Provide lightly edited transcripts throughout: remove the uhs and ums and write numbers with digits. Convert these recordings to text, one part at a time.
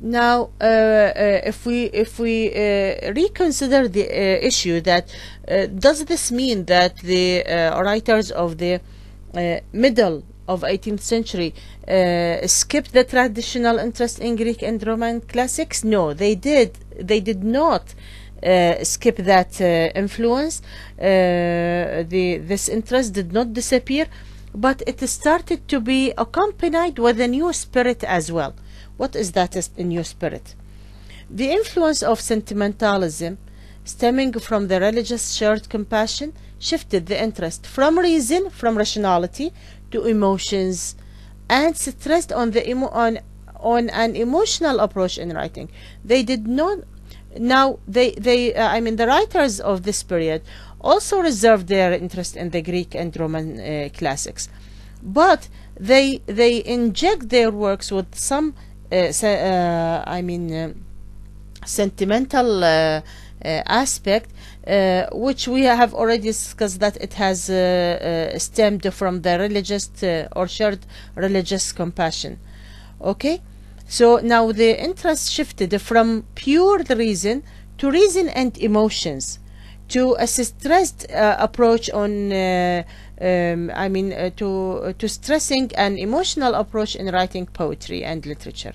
Now, if we reconsider the issue, that does this mean that the writers of the middle of 18th century skipped the traditional interest in Greek and Roman classics? No, they did. They did not skip that influence. This interest did not disappear, but it started to be accompanied with a new spirit as well. What is that new spirit? The influence of sentimentalism stemming from the religious shared compassion shifted the interest from reason, from rationality, to emotions, and stressed on the on an emotional approach in writing. They did not. Now I mean, the writers of this period also reserved their interest in the Greek and Roman classics, but they inject their works with some sentimental aspect, which we have already discussed, that it has stemmed from the religious or shared religious compassion. Okay, so now the interest shifted from pure reason to reason and emotions, to a stressed approach on to stressing an emotional approach in writing poetry and literature.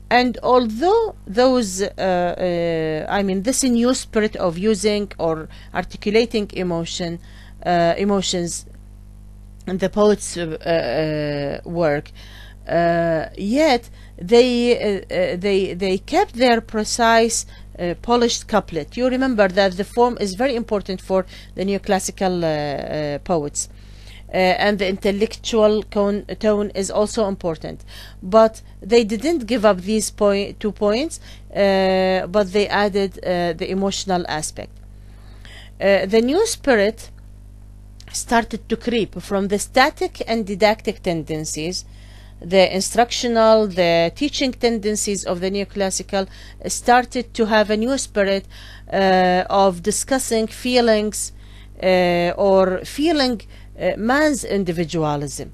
And although those this new spirit of using or articulating emotions in the poet's work, yet they kept their precise polished couplet. You remember that the form is very important for the neoclassical poets, and the intellectual tone is also important, but they didn't give up these 2 points, but they added the emotional aspect. The new spirit started to creep from the static and didactic tendencies. The instructional, the teaching tendencies of the neoclassical started to have a new spirit of discussing feelings, or feeling man's individualism.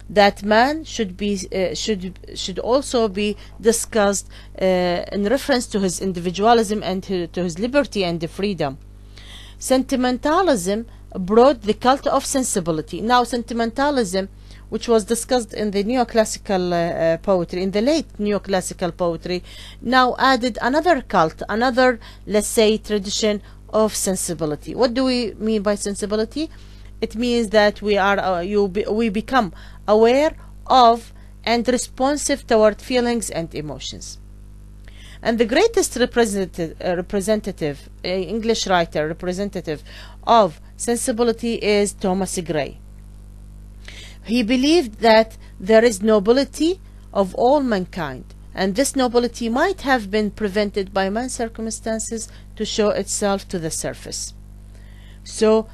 That man should be should also be discussed in reference to his individualism and to his liberty and the freedom. Sentimentalism brought the cult of sensibility. Now, sentimentalism, which was discussed in the neoclassical poetry, in the late neoclassical poetry, now added another cult, another, let's say, tradition of sensibility. What do we mean by sensibility? It means that we become aware of and responsive toward feelings and emotions. And the greatest representative English writer representative of sensibility is Thomas Gray. He believed that there is nobility of all mankind, and this nobility might have been prevented by man's circumstances to show itself to the surface. So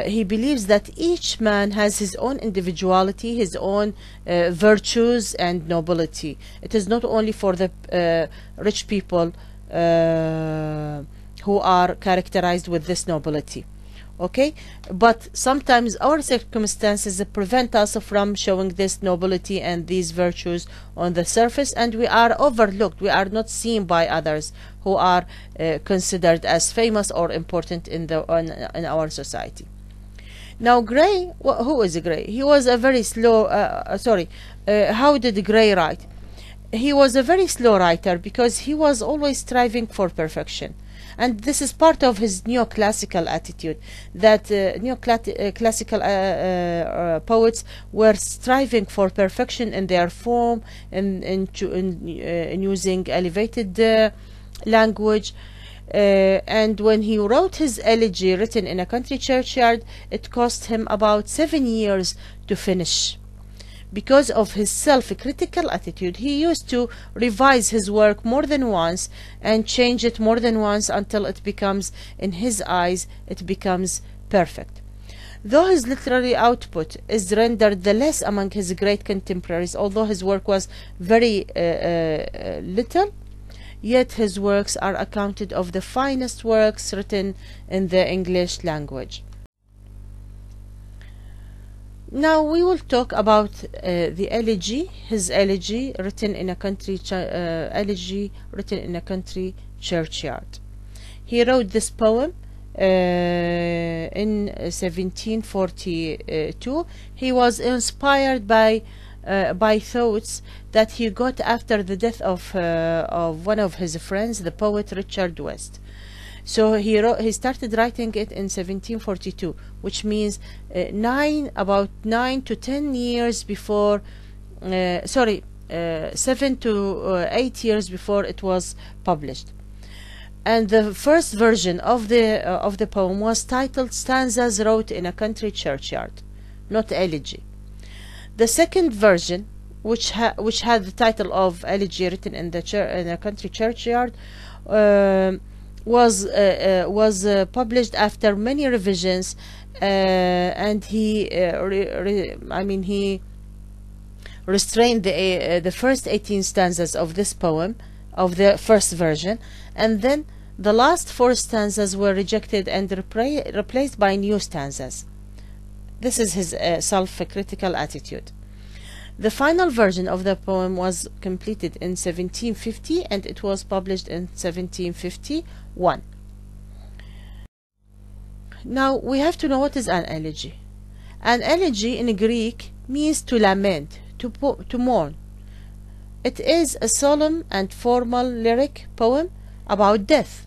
he believes that each man has his own individuality, his own virtues and nobility. It is not only for the rich people who are characterized with this nobility. Okay, but sometimes our circumstances prevent us from showing this nobility and these virtues on the surface, and we are overlooked. We are not seen by others who are considered as famous or important in our society. Now, Gray, who is Gray? He was a very slow. How did Gray write? He was a very slow writer because he was always striving for perfection. And this is part of his neoclassical attitude, that neoclassical poets were striving for perfection in their form, in using elevated language. And when he wrote his elegy written in a country churchyard, it cost him about 7 years to finish. Because of his self-critical attitude, he used to revise his work more than once and change it more than once until it becomes, in his eyes, it becomes perfect. Though his literary output is rendered the less among his great contemporaries, although his work was very little, yet his works are accounted of the finest works written in the English language. Now we will talk about the elegy, his elegy written in a country churchyard. He wrote this poem in 1742. He was inspired by thoughts that he got after the death of one of his friends, the poet Richard West. So he started writing it in 1742, which means about 9 to 10 years before, 7 to 8 years before it was published. And the first version of the poem was titled Stanzas Wrote in a Country Churchyard, not elegy. The second version, which had the title of Elegy Written in a Country Churchyard, was published after many revisions, and he restrained the first 18 stanzas of this poem, of the first version, and then the last 4 stanzas were rejected and replaced by new stanzas. This is his self-critical attitude. The final version of the poem was completed in 1750, and it was published in 1751. Now we have to know what is an elegy. An elegy in Greek means to lament, to mourn. It is a solemn and formal lyric poem about death.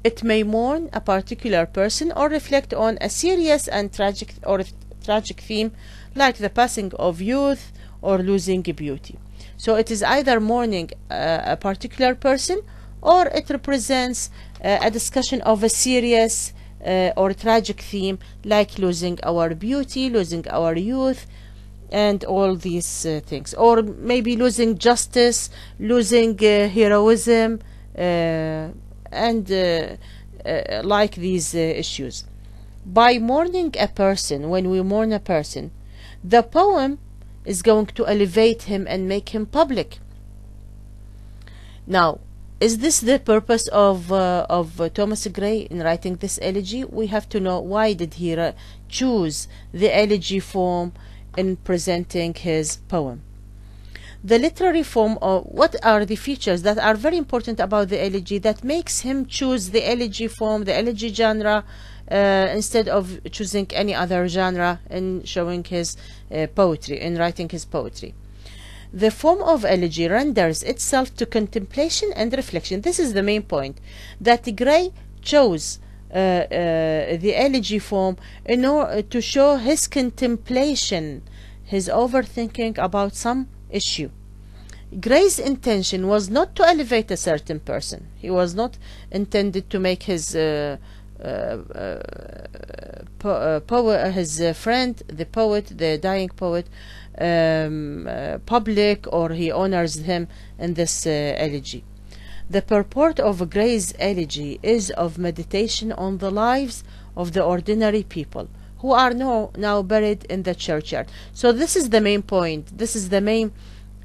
It may mourn a particular person or reflect on a serious and tragic theme, like the passing of youth or losing beauty. So it is either mourning a particular person, or it represents a discussion of a serious or tragic theme, like losing our beauty, losing our youth, and all these things, or maybe losing justice, losing heroism, and like these issues. By mourning a person, when we mourn a person, the poem is going to elevate him and make him public. Now, is this the purpose of Thomas Gray in writing this elegy? We have to know, why did he choose the elegy form in presenting his poem? The literary form, or what are the features that are very important about the elegy that makes him choose the elegy form, the elegy genre, instead of choosing any other genre in showing his poetry, in writing his poetry? The form of elegy renders itself to contemplation and reflection. This is the main point, that Gray chose the elegy form in order to show his contemplation, his overthinking about some issue. Gray's intention was not to elevate a certain person. He was not intended to make his his friend, the poet, the dying poet, public, or he honors him in this elegy. The purport of Gray's elegy is of meditation on the lives of the ordinary people who are now buried in the churchyard. So this is the main point. This is the main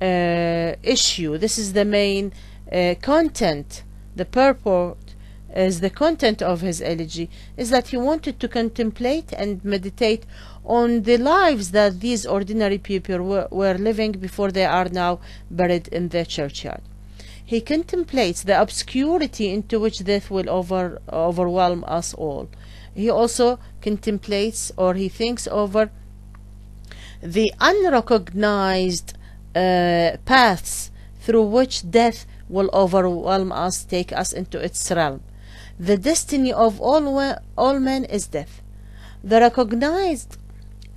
issue. This is the main content. The purport is the content of his elegy, is that he wanted to contemplate and meditate on the lives that these ordinary people were living before they are now buried in the churchyard. He contemplates the obscurity into which death will overwhelm us all. He also contemplates, or he thinks over, the unrecognized paths through which death will overwhelm us, take us into its realm. The destiny of all men is death. The recognized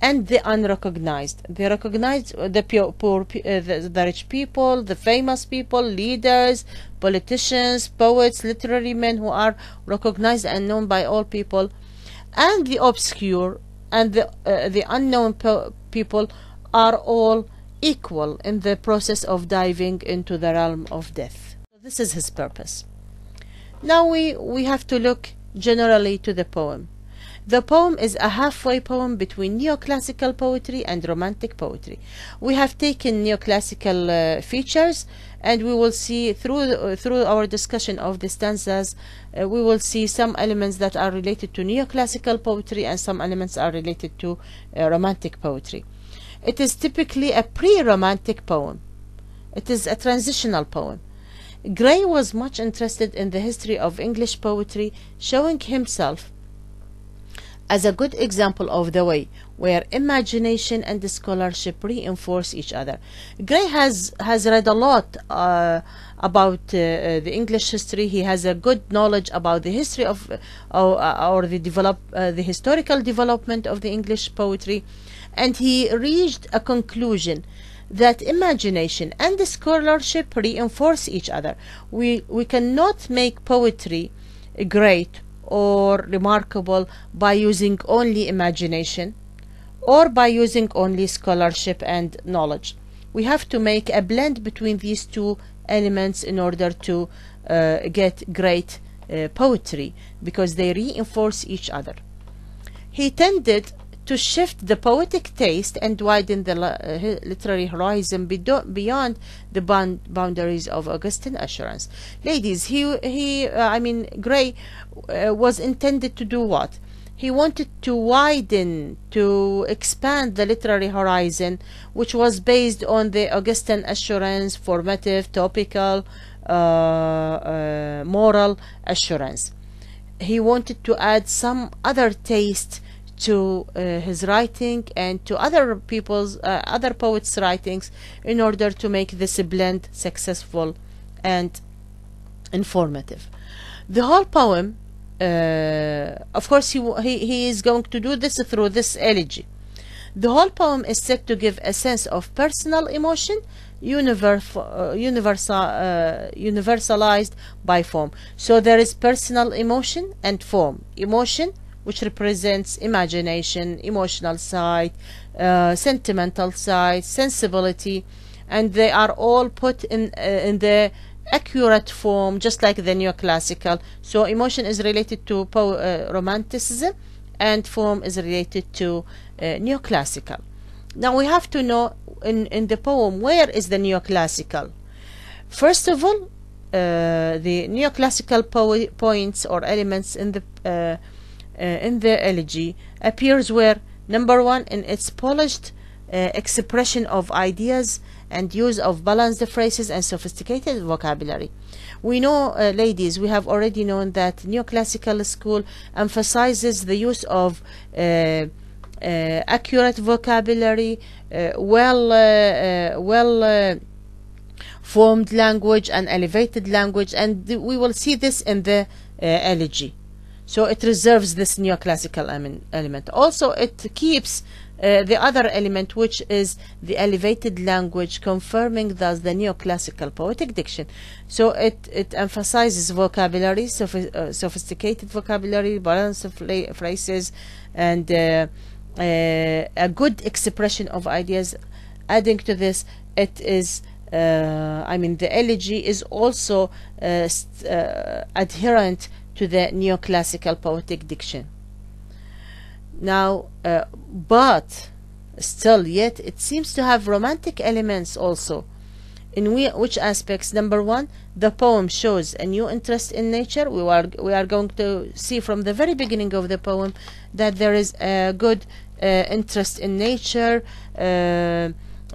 and the unrecognized. The recognized, the poor, the rich people, the famous people, leaders, politicians, poets, literary men who are recognized and known by all people, and the obscure and the unknown people are all equal in the process of diving into the realm of death. This is his purpose. Now we have to look generally to the poem. The poem is a halfway poem between neoclassical poetry and romantic poetry. We have taken neoclassical features, and we will see through our discussion of the stanzas, we will see some elements that are related to neoclassical poetry and some elements are related to romantic poetry. It is typically a pre-romantic poem. It is a transitional poem. Gray was much interested in the history of English poetry, showing himself as a good example of the way where imagination and the scholarship reinforce each other. Gray has read a lot about the English history. He has a good knowledge about the history of or the historical development of the English poetry, and he reached a conclusion that imagination and the scholarship reinforce each other. We cannot make poetry great or remarkable by using only imagination or by using only scholarship and knowledge. We have to make a blend between these two elements in order to get great poetry, because they reinforce each other. He tended to shift the poetic taste and widen the literary horizon beyond the boundaries of Augustan assurance. Ladies, Gray was intended to do what? He wanted to widen, to expand the literary horizon, which was based on the Augustan assurance, formative, topical, moral assurance. He wanted to add some other taste to his writing and to other poets' writings in order to make this blend successful and informative. The whole poem, of course, he is going to do this through this elegy. The whole poem is said to give a sense of personal emotion, universalized by form. So there is personal emotion and form. Emotion, which represents imagination, emotional side, sentimental side, sensibility, and they are all put in the accurate form, just like the neoclassical. So emotion is related to romanticism, and form is related to neoclassical. Now we have to know in the poem, where is the neoclassical? First of all, the neoclassical points or elements in the elegy appears where, number one, in its polished expression of ideas and use of balanced phrases and sophisticated vocabulary. We know, ladies, we have already known that neoclassical school emphasizes the use of accurate vocabulary, formed language and elevated language, and we will see this in the elegy. So it reserves this neoclassical element. Also, it keeps the other element, which is the elevated language, confirming thus the neoclassical poetic diction. So it emphasizes vocabulary, sophisticated vocabulary, balanced phrases, and a good expression of ideas. Adding to this, it is the elegy is also adherent to the neoclassical poetic diction. Now, but still yet it seems to have romantic elements also. In which aspects? Number one, the poem shows a new interest in nature. We are going to see from the very beginning of the poem that there is a good interest in nature,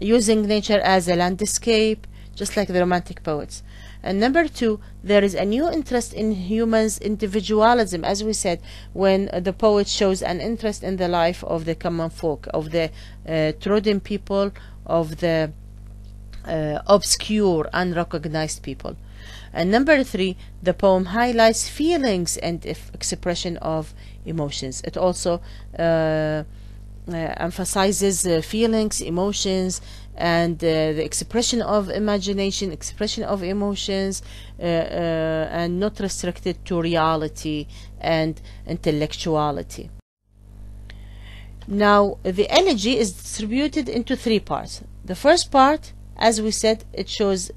using nature as a landscape, just like the romantic poets. And number two, there is a new interest in humans' individualism, as we said, when the poet shows an interest in the life of the common folk, of the trodden people, of the obscure, unrecognized people. And number three, the poem highlights feelings and expression of emotions. It also emphasizes feelings, emotions, and the expression of imagination, expression of emotions, and not restricted to reality and intellectuality. Now, the elegy is distributed into three parts. The first part, as we said, it shows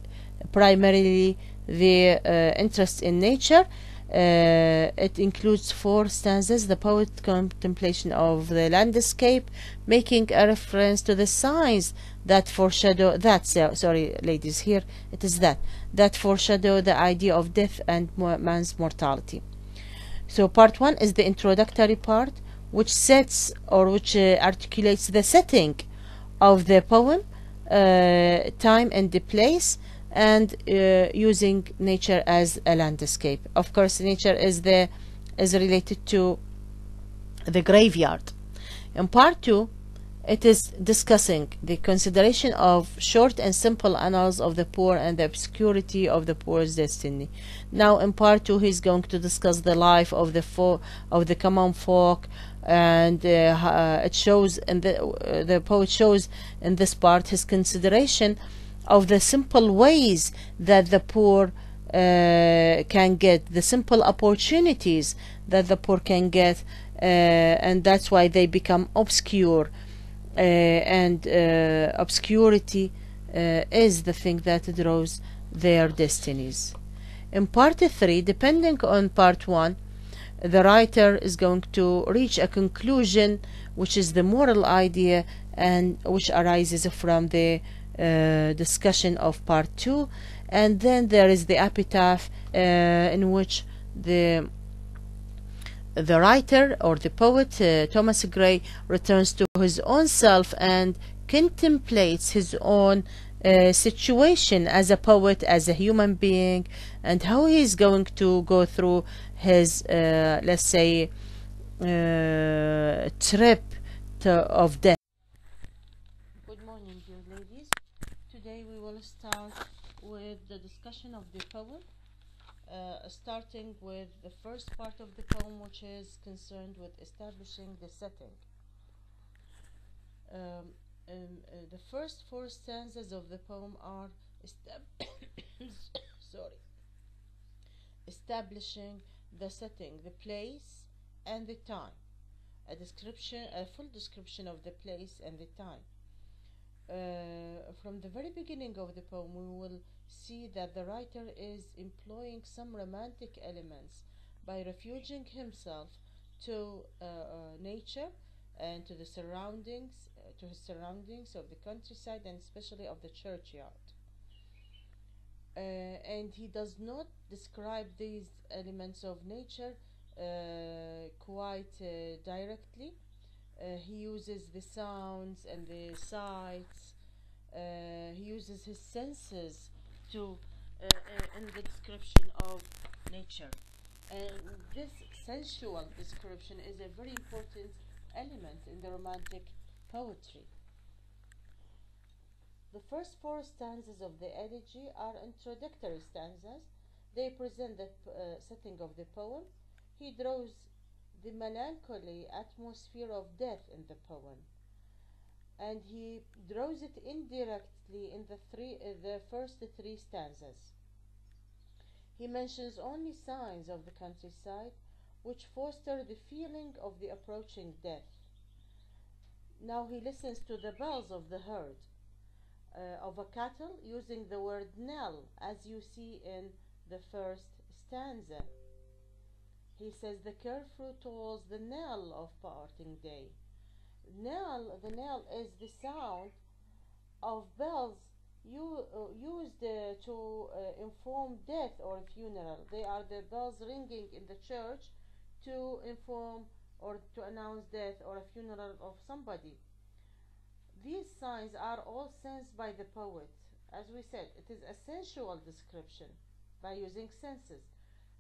primarily the interest in nature, It includes 4 stanzas. The poet contemplation of the landscape, making a reference to the signs that foreshadow that. Sorry, ladies, here it is that foreshadow the idea of death and man's mortality. So part 1 is the introductory part, which sets or which articulates the setting of the poem, time and the place, and using nature as a landscape. Of course, nature is related to the graveyard. In part 2, it is discussing the consideration of short and simple annals of the poor and the obscurity of the poor's destiny. Now, in part 2, he's going to discuss the life of the common folk, and it shows, and the poet shows in this part his consideration of the simple ways that the poor can get, the simple opportunities that the poor can get, and that's why they become obscure. And obscurity is the thing that draws their destinies. In part 3, depending on part 1, the writer is going to reach a conclusion, which is the moral idea, and which arises from the discussion of part 2. And then there is the epitaph, in which the writer or the poet, Thomas Gray, returns to his own self and contemplates his own situation as a poet, as a human being, and how he is going to go through his, let's say, trip of death. Good morning, dear ladies. Today we will start with the discussion of the poem. Starting with the first part of the poem, which is concerned with establishing the setting. The first 4 stanzas of the poem are establishing the setting, the place, and the time. A full description of the place and the time. From the very beginning of the poem, we will see that the writer is employing some romantic elements by refuging himself to nature and to his surroundings of the countryside, and especially of the churchyard. And he does not describe these elements of nature quite directly. He uses the sounds and the sights. He uses his senses to in the description of nature. And this sensual description is a very important element in the romantic poetry. The first 4 stanzas of the elegy are introductory stanzas. They present the setting of the poem. He draws the melancholy atmosphere of death in the poem, and he draws it indirectly in the first 3 stanzas. He mentions only signs of the countryside which foster the feeling of the approaching death. Now he listens to the bells of the herd of a cattle, using the word knell, as you see in the first stanza. He says the curfew tolls the knell of parting day. The knell is the sound of bells used to inform death or funeral. They are the bells ringing in the church to inform or to announce death or a funeral of somebody. These signs are all sensed by the poet. As we said, it is a sensual description by using senses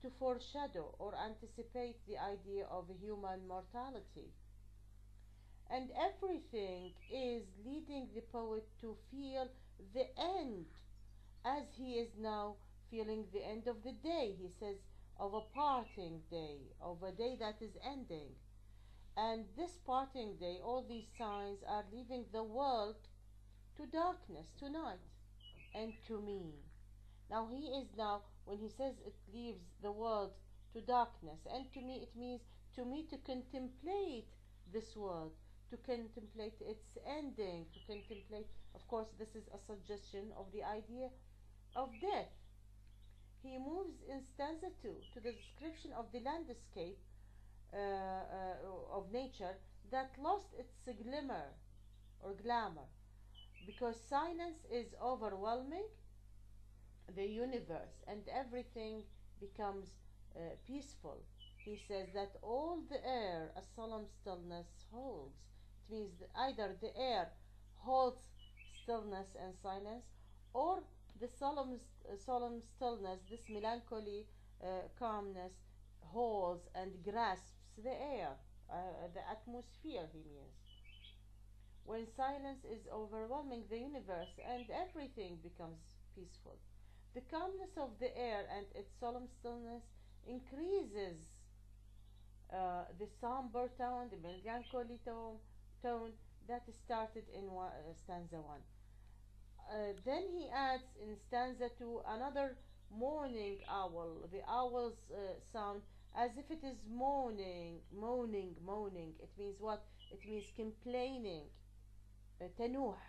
to foreshadow or anticipate the idea of human mortality. And everything is leading the poet to feel the end, as he is now feeling the end of the day. He says of a parting day, of a day that is ending. And this parting day, all these signs are leaving the world to darkness, to night, and to me. Now he is now, when he says it leaves the world to darkness and to me, it means to me to contemplate this world, to contemplate its ending, to contemplate, of course, this is a suggestion of the idea of death. he moves in stanza 2 to the description of the landscape of nature that lost its glimmer or glamour because silence is overwhelming the universe and everything becomes peaceful. He says that all the air a solemn stillness holds. It means that either the air holds stillness and silence, or the solemn stillness, this melancholy calmness, holds and grasps the air, the atmosphere, he means. When silence is overwhelming the universe and everything becomes peaceful. The calmness of the air and its solemn stillness increases the somber tone, the melancholy tone that started in stanza 1. Then he adds in stanza 2 another mourning owl, the owl's sound, as if it is moaning. It means what? It means complaining. تنوح.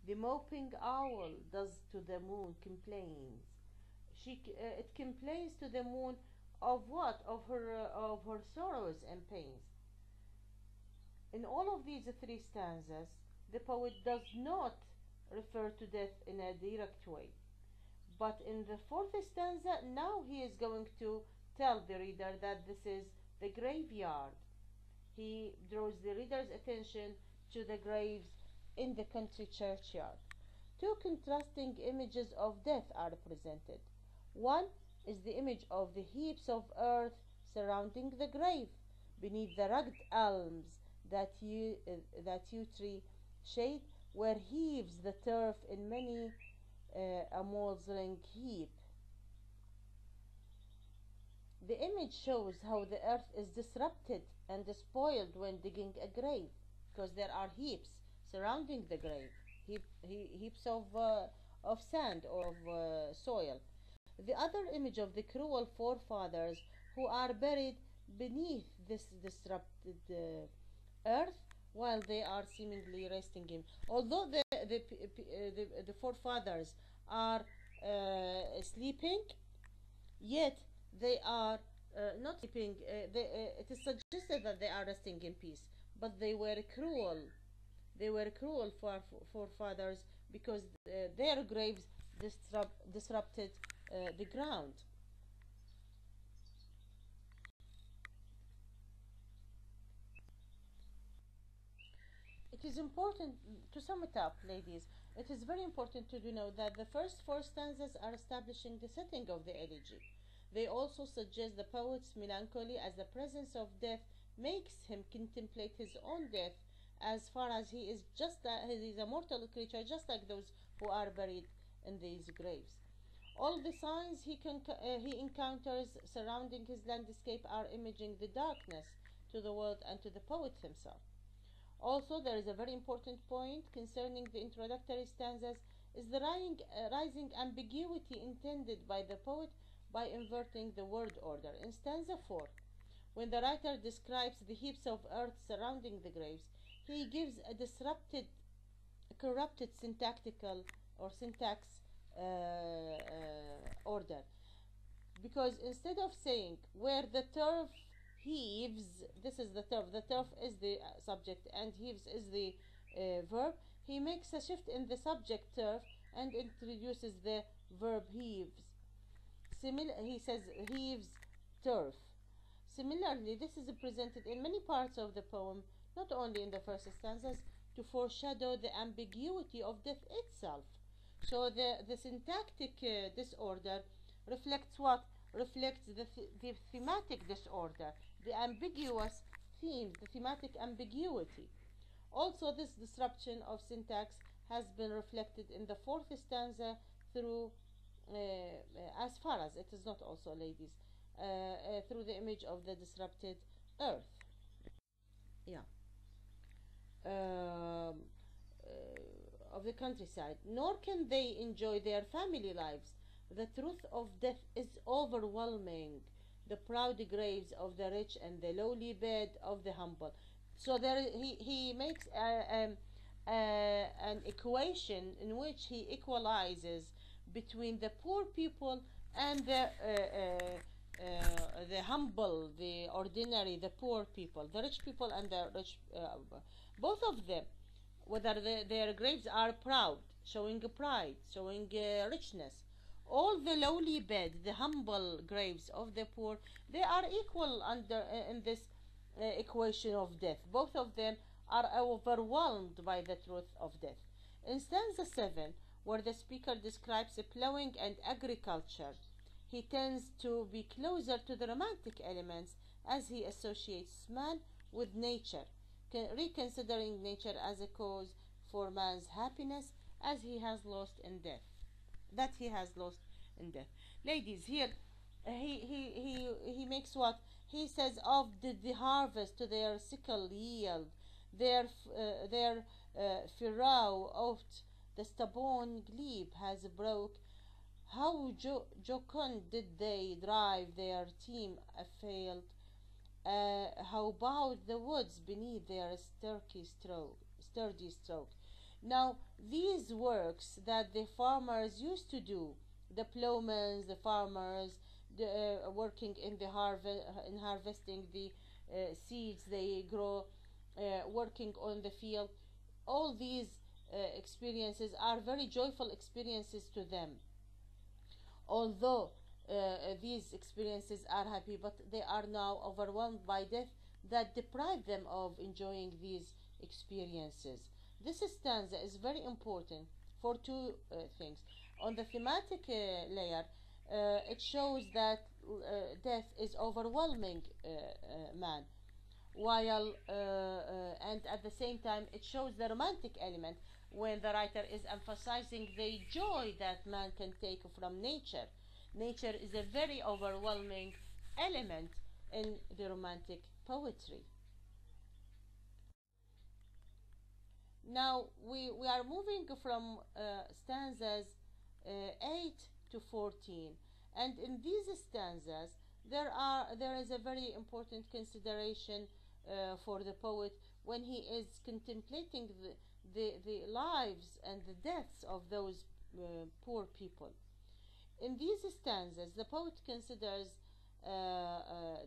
The moping owl does to the moon, complains. It complains to the moon of what? Of her sorrows and pains. In all of these three stanzas, the poet does not refer to death in a direct way. But in the fourth stanza, now he is going to tell the reader that this is the graveyard. He draws the reader's attention to the graves in the country churchyard. Two contrasting images of death are presented. One is the image of the heaps of earth surrounding the grave, beneath the rugged elms that yew tree shade, where heaves the turf in many a mouldering heap. The image shows how the earth is disrupted and spoiled when digging a grave, because there are heaps surrounding the grave, heaps of sand or of soil. The other image of the cruel forefathers who are buried beneath this disrupted earth while they are seemingly resting in. Although the forefathers are sleeping, yet they are not sleeping. It is suggested that they are resting in peace, but they were cruel. They were cruel forefathers because their graves disrupted the ground. It is important to sum it up, ladies. It is very important to know that the first four stanzas are establishing the setting of the elegy. They also suggest the poet's melancholy as the presence of death makes him contemplate his own death, as far as he is he is a mortal creature, just like those who are buried in these graves. All the signs he encounters surrounding his landscape are imaging the darkness to the world and to the poet himself. Also, there is a very important point concerning the introductory stanzas is the rising ambiguity intended by the poet by inverting the word order. In stanza 4, when the writer describes the heaps of earth surrounding the graves, he gives a corrupted syntactical or syntax order. Because instead of saying where the turf heaves, this is the turf is the subject and heaves is the verb, he makes a shift in the subject turf and introduces the verb heaves. He says heaves turf. Similarly, this is presented in many parts of the poem, not only in the first stanzas, to foreshadow the ambiguity of death itself. So the syntactic disorder reflects what? Reflects the thematic disorder, the ambiguous theme, the thematic ambiguity. Also, this disruption of syntax has been reflected in the fourth stanza through, as far as it is not also, ladies, through the image of the disrupted earth. Yeah. Of the countryside, nor can they enjoy their family lives. The truth of death is overwhelming the proud graves of the rich and the lowly bed of the humble. So he makes an equation in which he equalizes between the poor people and the humble, the ordinary, the poor people, the rich people and the rich, both of them, whether their graves are proud, showing pride, showing richness, all the lowly bed, the humble graves of the poor, they are equal under in this equation of death. Both of them are overwhelmed by the truth of death. In stanza 7, where the speaker describes plowing and agriculture, he tends to be closer to the romantic elements as he associates man with nature, reconsidering nature as a cause for man's happiness as he has lost in death. That he has lost in death. Ladies, here he makes what? He says, of the harvest to their sickle yield, their furrow oft the stubborn glebe has broke. How jocund did they drive their team afield, how bowed the woods beneath their sturdy stroke. Now, these works that the farmers used to do, the plowmen, the farmers, working in the harvesting the seeds they grow, working on the field, all these experiences are very joyful experiences to them. Although these experiences are happy, but they are now overwhelmed by death that deprive them of enjoying these experiences. This stanza is very important for two things. On the thematic layer, it shows that death is overwhelming man, while and at the same time it shows the romantic element when the writer is emphasizing the joy that man can take from nature. Nature is a very overwhelming element in the romantic poetry. Now we are moving from stanzas 8 to 14, and in these stanzas there is a very important consideration for the poet when he is contemplating the lives and the deaths of those poor people. In these stanzas, the poet considers um, uh,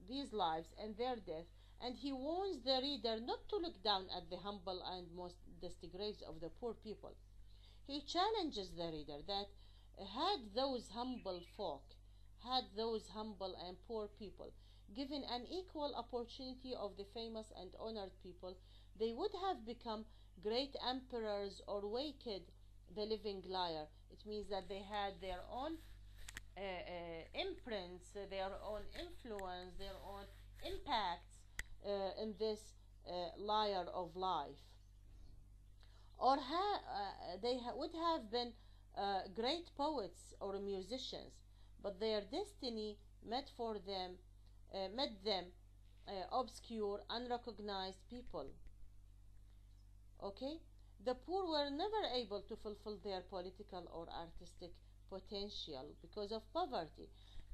these lives and their death, and he warns the reader not to look down at the humble and most dusty graves of the poor people. He challenges the reader that had those humble folk, had those humble and poor people given an equal opportunity of the famous and honored people, they would have become great emperors or waked the living lyre. It means that they had their own imprints, their own influence, their own impacts in this lyre of life. Or would have been great poets or musicians, but their destiny met them obscure, unrecognized people. Okay, the poor were never able to fulfill their political or artistic potential because of poverty.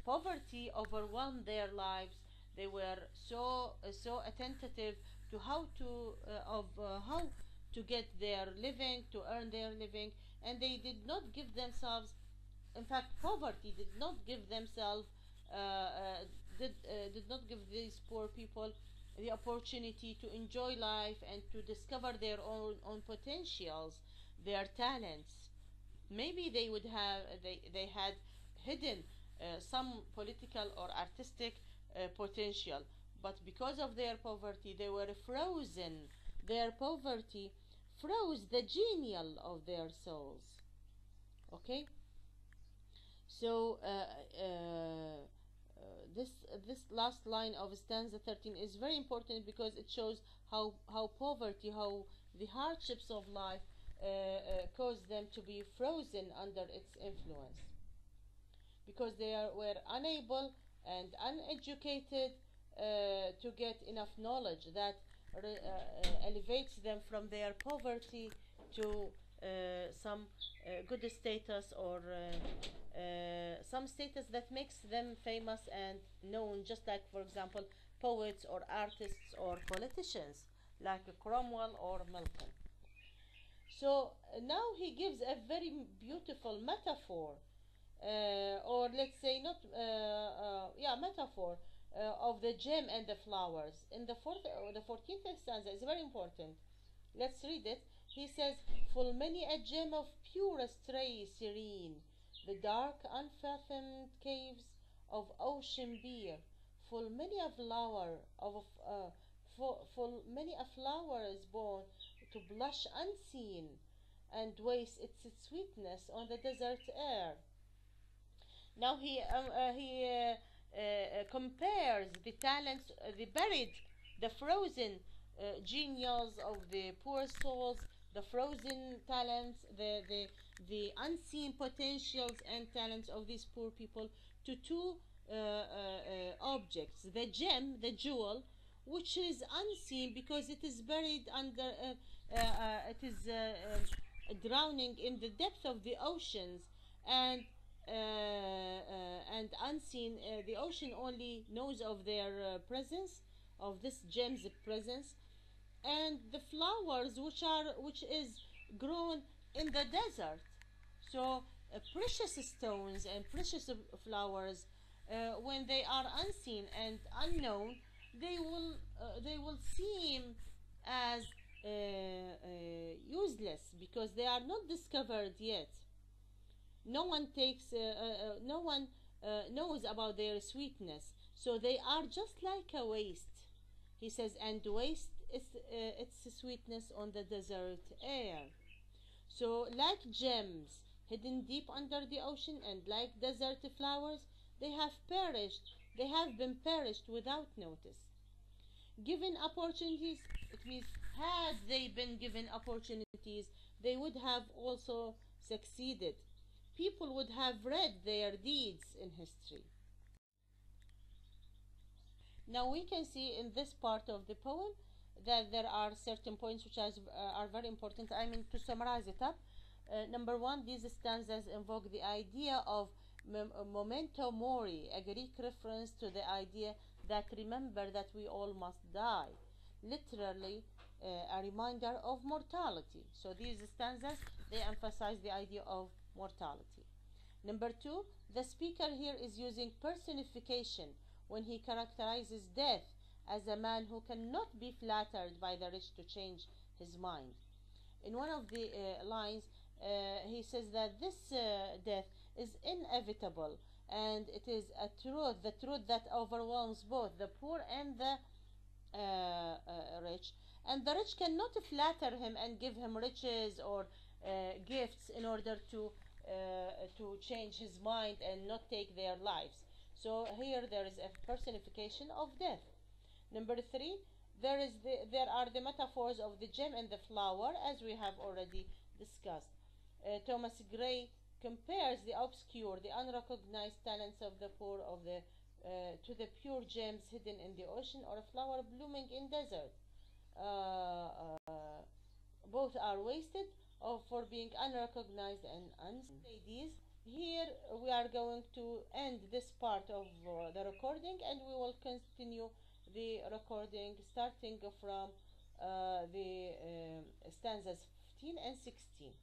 Poverty overwhelmed their lives. They were so attentive to how to get their living, to earn their living, and they did not give themselves. In fact, poverty did not give themselves did not give these poor people the opportunity to enjoy life and to discover their own potentials, their talents. Maybe they had hidden some political or artistic potential, but because of their poverty they were frozen. Their poverty froze the genial of their souls. Okay, so this last line of stanza 13 is very important because it shows how poverty, how the hardships of life caused them to be frozen under its influence, because were unable and uneducated to get enough knowledge that elevates them from their poverty to some good status, or some status that makes them famous and known, just like, for example, poets or artists or politicians like Cromwell or Milton. So now he gives a very beautiful metaphor, or let's say not yeah, metaphor of the gem and the flowers in the 14th stanza. Is very important. Let's read it. He says, full many a gem of purest ray serene, the dark unfathomed caves of ocean bear, full many a flower of full many a flower is born to blush unseen and waste its sweetness on the desert air. Now he compares the talents, the buried, the frozen genials of the poor souls, the frozen talents, the unseen potentials and talents of these poor people to two objects: the gem, the jewel, which is unseen because it is buried under, it is drowning in the depth of the oceans, and and unseen. The ocean only knows of their presence, of this gem's presence, and the flowers which is grown in the desert. So precious stones and precious flowers, when they are unseen and unknown, they will seem as useless because they are not discovered yet. No one takes no one knows about their sweetness, so they are just like a waste. He says, and waste is its sweetness on the desert air. So like gems hidden deep under the ocean, and like desert flowers, they have perished, they have been perished without notice. Given opportunities, it means had they been given opportunities, they would have also succeeded. People would have read their deeds in history. Now we can see in this part of the poem that there are certain points which are very important. I mean, to summarize it up, number one, these stanzas invoke the idea of memento mori, a Greek reference to the idea that remember that we all must die, literally a reminder of mortality. So these stanzas, they emphasize the idea of mortality. Number two, the speaker here is using personification when he characterizes death as a man who cannot be flattered by the rich to change his mind. In one of the lines, he says that this death is inevitable, and it is a truth, the truth that overwhelms both the poor and the rich. And the rich cannot flatter him and give him riches or gifts in order to change his mind and not take their lives. So here there is a personification of death. Number three, there are the metaphors of the gem and the flower, as we have already discussed. Thomas Gray compares the obscure, the unrecognized talents of the poor to the pure gems hidden in the ocean, or a flower blooming in desert. Both are wasted for being unrecognized and unseen. Ladies, here we are going to end this part of the recording, and we will continue the recording starting from the stanzas 15 and 16.